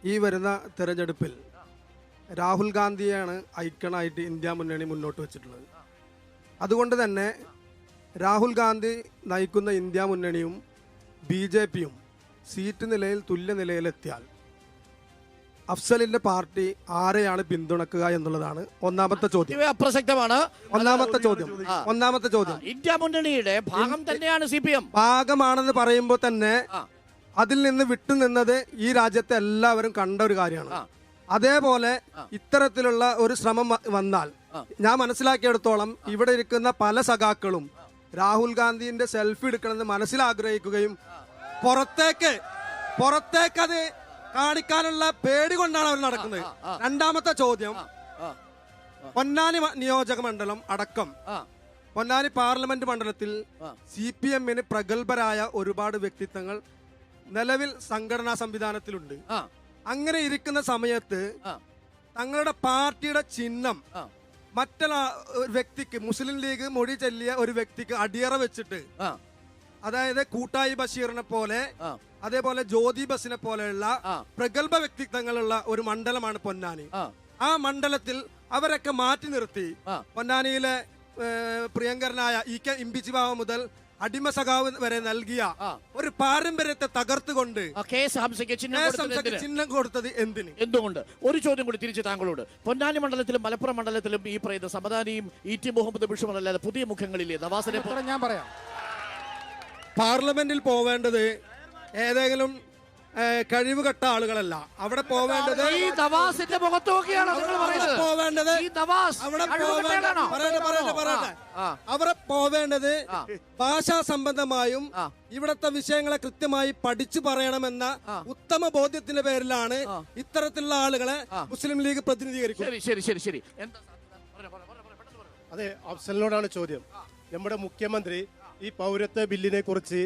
ഈ വരുന്ന തെരഞ്ഞെടുപ്പിൽ രാഹുൽ ഗാന്ധിയാണ് ഐക്കണായിട്ട് ഇന്ത്യ മുന്നണി മുന്നോട്ട് വെച്ചിട്ടുള്ളത്. അതുകൊണ്ട് തന്നെ രാഹുൽ ഗാന്ധി നയിക്കുന്ന ഇന്ത്യ മുന്നണിയും BJPയും സീറ്റ് നിലയിൽ തുല്യ നിലയിലെത്തിയാൽ അഫ്സലിന്റെ പാർട്ടി ആരെയാണ് പിന്തുണക്കുക എന്നുള്ളതാണ് ഒന്നാമത്തെ ചോദ്യം. അപ്രസക്തമാണ്. ഒന്നാമത്തെ ചോദ്യം ഇന്ത്യ മുന്നണിയുടെ ഭാഗം തന്നെയാണ് CPM. ഭാഗമാണെന്ന് പറയുമ്പോൾ തന്നെ അതിൽ നിന്ന് വിട്ടുനിന്നത് ഈ രാജ്യത്തെ എല്ലാവരും കണ്ട ഒരു കാര്യമാണ്. അതേപോലെ ഇത്തരത്തിലുള്ള ഒരു ശ്രമം വന്നാൽ ഞാൻ മനസ്സിലാക്കിയെടുത്തോളം ഇവിടെ ഇരിക്കുന്ന പല സഖാക്കളും രാഹുൽ ഗാന്ധിന്റെ സെൽഫി എടുക്കണമെന്ന് മനസ്സിലാഗ്രഹിക്കുകയും പുറത്തേക്ക് അത് കാണിക്കാനുള്ള പേടി കൊണ്ടാണ് അവർ നടക്കുന്നത്. രണ്ടാമത്തെ ചോദ്യം, പൊന്നാനി നിയോജക മണ്ഡലം അടക്കം പൊന്നാനി പാർലമെന്റ് മണ്ഡലത്തിൽ CPMന് പ്രഗത്ഭരായ ഒരുപാട് വ്യക്തിത്വങ്ങൾ നിലവിൽ സംഘടനാ സംവിധാനത്തിലുണ്ട്. അങ്ങനെ ഇരിക്കുന്ന സമയത്ത് തങ്ങളുടെ പാർട്ടിയുടെ ചിഹ്നം മറ്റുള്ള വ്യക്തിക്ക്, മുസ്ലിം ലീഗ് മൊഴി ചൊല്ലിയ ഒരു വ്യക്തിക്ക് അടിയറ വെച്ചിട്ട്, അതായത് കൂട്ടായി ബഷീറിനെ പോലെ അതേപോലെ ജ്യോതി ബസിനെ പോലെയുള്ള പ്രഗത്ഭ വ്യക്തിത്വങ്ങളുള്ള ഒരു മണ്ഡലമാണ് പൊന്നാനി. ആ മണ്ഡലത്തിൽ അവരൊക്കെ മാറ്റി നിർത്തി പൊന്നാനിയിലെ പ്രിയങ്കരനായ EK ഇമ്പിച്ചി ബാബ മുതൽ അടിമ സഖാവ് വരെ നൽകിയ ഒരു പാരമ്പര്യത്തെ തകർത്തുകൊണ്ട് ചിഹ്നം കൊടുത്തത് എന്തുകൊണ്ട്? ഒരു ചോദ്യം കൂടി തിരിച്ച് താങ്കളോട്. പൊന്നാനി മണ്ഡലത്തിലും മലപ്പുറം മണ്ഡലത്തിലും ഈ പറയുന്ന സമദാനിയും ET മുഹമ്മദ് ബഷീറും അല്ലാതെ പുതിയ മുഖങ്ങളിലെ നവാസിനെ ഞാൻ പറയാം. പാർലമെന്റിൽ പോവേണ്ടത് ഏതെങ്കിലും കഴിവുകെട്ട ആളുകളല്ല. അവിടെ പോവേണ്ടത് അവിടെ പോവേണ്ടത് ഭാഷാ സംബന്ധമായും ഇവിടത്തെ വിഷയങ്ങളെ കൃത്യമായി പഠിച്ചു പറയണമെന്ന ഉത്തമ ബോധ്യത്തിന്റെ പേരിലാണ് ഇത്തരത്തിലുള്ള ആളുകളെ മുസ്ലിം ലീഗ് പ്രതിനിധീകരിക്കുന്നത്. അതെ, അഫ്സലിനോടാണ് ചോദ്യം. നമ്മുടെ മുഖ്യമന്ത്രി ഈ പൗരത്വ ബില്ലിനെ കുറിച്ച്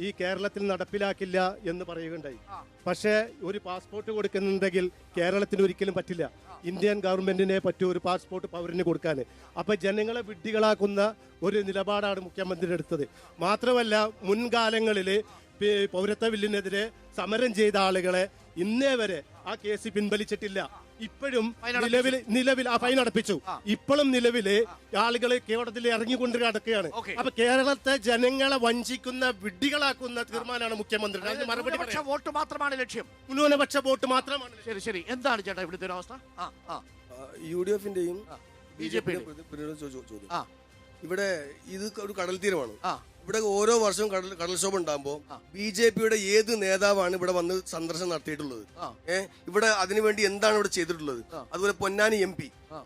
ഈ കേരളത്തിൽ നടപ്പിലാക്കില്ല എന്ന് പറയുകയുണ്ടായി. പക്ഷേ ഒരു പാസ്പോർട്ട് കൊടുക്കുന്നുണ്ടെങ്കിൽ കേരളത്തിന് ഒരിക്കലും പറ്റില്ല. ഇന്ത്യൻ ഗവൺമെന്റിനെ പറ്റൂ ഒരു പാസ്പോർട്ട് പൗരന് കൊടുക്കാൻ. അപ്പൊ ജനങ്ങളെ വിഡ്ഢികളാക്കുന്ന ഒരു നിലപാടാണ് മുഖ്യമന്ത്രി എടുത്തത്. മാത്രമല്ല, മുൻകാലങ്ങളിൽ പൗരത്വ ബില്ലിനെതിരെ സമരം ചെയ്ത ആളുകളെ ഇന്നേ വരെ ആ കേസ് പിൻവലിച്ചിട്ടില്ല. ഇപ്പോഴും നിലവിൽ ആ ഫൈൻ അടപ്പിച്ചു. ഇപ്പോഴും നിലവില് ആളുകളെ കോടതിയിൽ ഇറങ്ങിക്കൊണ്ട് കിടക്കുകയാണ്. അപ്പൊ കേരളത്തെ ജനങ്ങളെ വഞ്ചിക്കുന്ന വിഡ്ഢികളാക്കുന്ന തീരുമാനമാണ് മുഖ്യമന്ത്രി. മറുപടി വോട്ട് മാത്രമാണ് ലക്ഷ്യം. ന്യൂനപക്ഷ വോട്ട് മാത്രമാണ്. ശരി, എന്താണ് ചേട്ടാ ഇവിടുത്തെ ഒരു അവസ്ഥ? UDFന്റെയും BJPയുടെയും ചോദ്യം. ഇവിടെ ഇത് ഒരു കടൽ തീരമാണ്. ഇവിടെ ഓരോ വർഷവും കടൽക്ഷോഭം ഉണ്ടാകുമ്പോൾ BJPയുടെ ഏത് നേതാവാണ് ഇവിടെ വന്ന് സന്ദർശനം നടത്തിയിട്ടുള്ളത്? ഇവിടെ അതിനുവേണ്ടി എന്താണ് ഇവിടെ ചെയ്തിട്ടുള്ളത്? അതുപോലെ പൊന്നാനി MP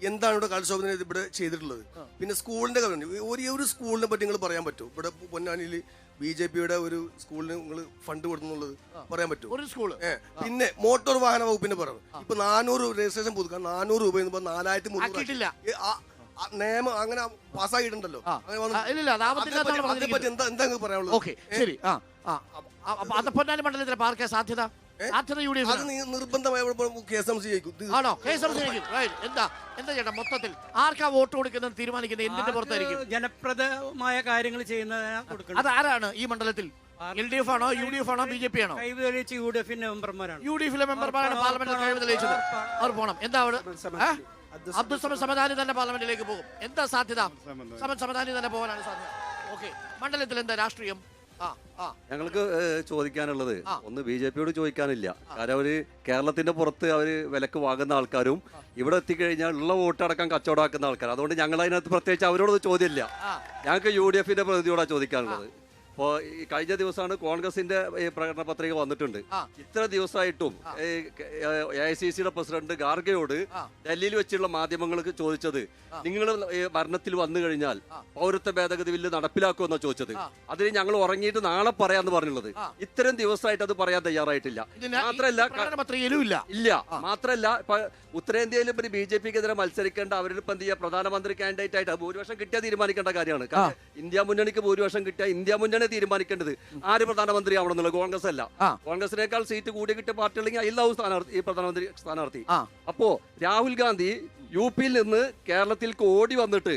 എന്താണ് ഇവിടെ കടൽക്ഷോഭത്തിന് ഇവിടെ ചെയ്തിട്ടുള്ളത്? പിന്നെ സ്കൂളിന്റെ കാര്യം, ഒരു സ്കൂളിനെ പറ്റി നിങ്ങൾ പറയാൻ പറ്റുമോ? ഇവിടെ പൊന്നാനിയിൽ BJPയുടെ ഒരു സ്കൂളിന് നിങ്ങൾ ഫണ്ട് കൊടുക്കുന്നുള്ളത് പറയാൻ പറ്റുമോ? ഒരു സ്കൂൾ. പിന്നെ മോട്ടോർ വാഹന വകുപ്പിന്റെ പറഞ്ഞു ഇപ്പൊ 400 രജിസ്ട്രേഷൻ പുതുക്കാൻ 400 രൂപ 4300 നിയമം അങ്ങനെ പാസ്സായിട്ടുണ്ടല്ലോ. എന്താ പറയാനുള്ളത്? പൊന്നാനി മണ്ഡലത്തിലെ പാർക്കെ സാധ്യത നിർബന്ധമായ എന്താ ചേട്ടാ മൊത്തത്തിൽ ആർക്കാ വോട്ട് കൊടുക്കുന്നത് തീരുമാനിക്കുന്നത് എന്തിന്റെ പുറത്തായിരിക്കും? ജനപ്രദമായ കാര്യങ്ങൾ ചെയ്യുന്നത് അതാരാണ് ഈ മണ്ഡലത്തിൽ? LDF ആണോ UDF ആണോ BJP ആണോ? UDF മെമ്പർമാരാണ്. UDF മെമ്പർമാരാണ് പാർലമെന്റിൽ കഴിവ് തെളിയിച്ചത്. അവർ പോണം. എന്താ അവിടെ അബ്ദുൾ സമദ് സമദാനി തന്നെ പാർലമെന്റിലേക്ക് പോകും. എന്താ സാധ്യത? സമദാനി തന്നെ പോകാനാണ് സാധ്യത. ഓക്കെ, മണ്ഡലത്തിൽ എന്താ രാഷ്ട്രീയം? ഞങ്ങൾക്ക് ചോദിക്കാനുള്ളത് ഒന്ന് BJPയോട് ചോദിക്കാനില്ല. കാരണം അവര് കേരളത്തിന്റെ പുറത്ത് അവര് വിലക്ക് വാങ്ങുന്ന ആൾക്കാരും ഇവിടെ എത്തിക്കഴിഞ്ഞാൽ ഉള്ള വോട്ടടക്കം കച്ചവടമാക്കുന്ന ആൾക്കാർ. അതുകൊണ്ട് ഞങ്ങൾ അതിനകത്ത് പ്രത്യേകിച്ച് അവരോട് ചോദ്യമില്ല. ഞങ്ങൾക്ക് UDFന്റെ പ്രതിനിധിയോടാണ് ചോദിക്കാനുള്ളത്. ഇപ്പോൾ ഈ കഴിഞ്ഞ ദിവസമാണ് കോൺഗ്രസിന്റെ പ്രകടന പത്രിക വന്നിട്ടുണ്ട്. ഇത്ര ദിവസമായിട്ടും AICCയുടെ പ്രസിഡന്റ് ഖാർഗെയോട് ഡൽഹിയിൽ വെച്ചുള്ള മാധ്യമങ്ങൾക്ക് ചോദിച്ചത്, നിങ്ങൾ ഭരണത്തിൽ വന്നു കഴിഞ്ഞാൽ പൗരത്വ ഭേദഗതി ബില്ല് നടപ്പിലാക്കുമെന്നാണ് ചോദിച്ചത്. അതിന് ഞങ്ങൾ ഉറങ്ങിയിട്ട് നാളെ പറയാന്ന് പറഞ്ഞുള്ളത്. ഇത്തരം ദിവസമായിട്ട് അത് പറയാൻ തയ്യാറായിട്ടില്ല. മാത്രല്ല ഉത്തരേന്ത്യയിൽ ഇപ്പൊ BJPക്കെതിരെ മത്സരിക്കേണ്ട അവരിപ്പം എന്ത് ചെയ്യുക, പ്രധാനമന്ത്രി കാൻഡിഡേറ്റ് ആയിട്ട് ഭൂരിപക്ഷം കിട്ടിയാൽ തീരുമാനിക്കേണ്ട കാര്യമാണ്. കാരണം ഇന്ത്യ മുന്നണിക്ക് ഭൂരിപക്ഷം കിട്ടിയാൽ ഇന്ത്യ മുന്നണി തീരുമാനിക്കേണ്ടത് ആര് പ്രധാനമന്ത്രി ആവണമെന്നുള്ളത്. കോൺഗ്രസ് അല്ല. കോൺഗ്രസിനേക്കാൾ സീറ്റ് കൂടി കിട്ടിയ പാർട്ടി ഉണ്ടെങ്കിൽ അതിലാവും സ്ഥാനാർത്ഥി, പ്രധാനമന്ത്രി സ്ഥാനാർത്ഥി. അപ്പോ രാഹുൽ ഗാന്ധി UPയിൽ നിന്ന് കേരളത്തിലേക്ക് ഓടി വന്നിട്ട്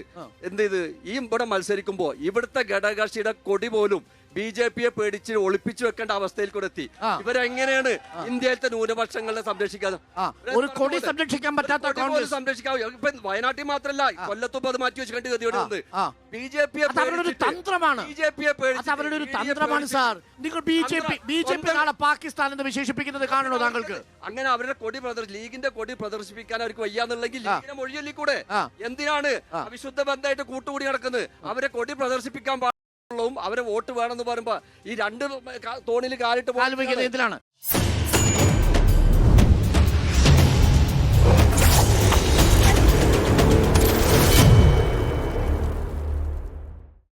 എന്ത് ചെയ്ത് ഈ ഇവിടെ മത്സരിക്കുമ്പോ ഇവിടുത്തെ ഘടകകക്ഷിയുടെ കൊടി പോലും BJP പേടിച്ച് ഒളിപ്പിച്ചു വെക്കേണ്ട അവസ്ഥയിൽ കൂടെ എത്തി. ഇവരെങ്ങനെയാണ് ഇന്ത്യയിലത്തെ ന്യൂനപക്ഷങ്ങളെ സംരക്ഷിക്കാൻ? ഒരു കൊടി സംരക്ഷിക്കാൻ പറ്റാത്ത കോൺഗ്രസ് സംരക്ഷിക്കാൻ ഇപ്പൊ വയനാട്ടിൽ മാത്രമല്ല കൊല്ലത്തും അത് മാറ്റി വെച്ച് ഗതികേടുണ്ട്. BJP അവരുടെ തന്ത്രമാണ്. അവരുടെ ഒരു തന്ത്രമാണ് സാർ. നിങ്ങൾ BJP നാളെ പാകിസ്ഥാൻ എന്ന് വിശേഷിപ്പിക്കുന്നത് കാണണോ താങ്കൾക്ക്? അങ്ങനെ അവരുടെ കൊടി ലീഗിന്റെ കൊടി പ്രദർശിപ്പിക്കാൻ അവർക്ക് വയ്യാന്നുണ്ടെങ്കിൽ ലീഗിനെ മൊഴിയല്ലി കൂടെ. എന്തിനാണ് അവിശുദ്ധ ബന്ധമായിട്ട് കൂട്ടുകൂടി നടക്കുന്നത്? അവരെ കൊടി പ്രദർശിപ്പിക്കാൻ പാടുള്ളൂ, അവരെ വോട്ട് വേണമെന്ന് പറയുമ്പോ ഈ രണ്ട് തോണിൽ കാലിട്ട് എന്തിനാണ്?